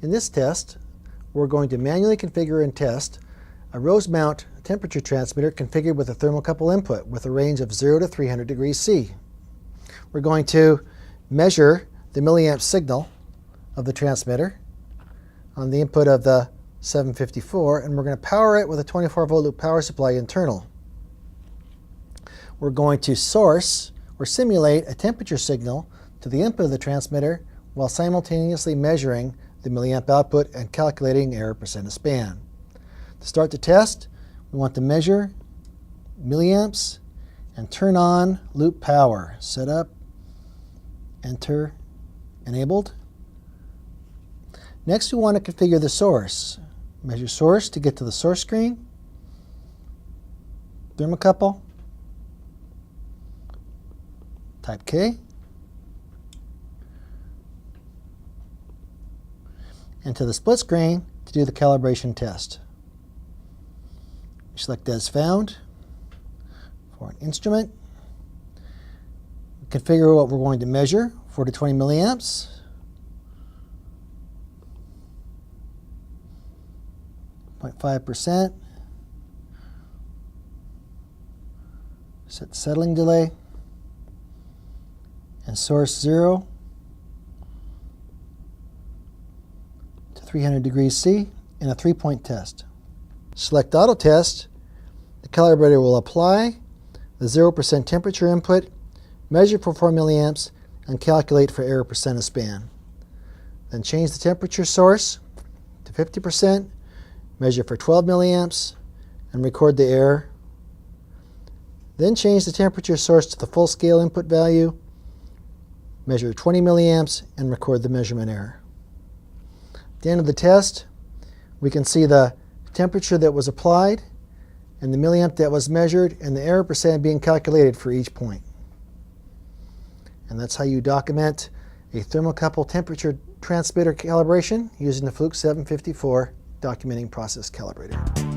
In this test, we're going to manually configure and test a rose mount temperature transmitter configured with a thermocouple input with a range of 0 to 300 degrees C. We're going to measure the milliamp signal of the transmitter on the input of the 754, and we're going to power it with a 24-volt loop power supply internal. We're going to source or simulate a temperature signal to the input of the transmitter while simultaneously measuring the milliamp output and calculating error percent of span. To start the test, we want to measure milliamps and turn on loop power. Set up, enter, enabled. Next, we want to configure the source. Measure source to get to the source screen. Thermocouple. Type K. And to the split screen to do the calibration test. Select as found for an instrument. Configure what we're going to measure, 4 to 20 milliamps. .5%. Set settling delay. And source 0 to 300 degrees C in a 3-point test. Select Auto Test. The calibrator will apply the 0% temperature input, measure for 4 milliamps, and calculate for error percent of span. Then change the temperature source to 50%, measure for 12 milliamps, and record the error. Then change the temperature source to the full scale input value, measure 20 milliamps, and record the measurement error. At the end of the test, we can see the temperature that was applied and the milliamp that was measured and the error percent being calculated for each point. And that's how you document a thermocouple temperature transmitter calibration using the Fluke 754 documenting process calibrator.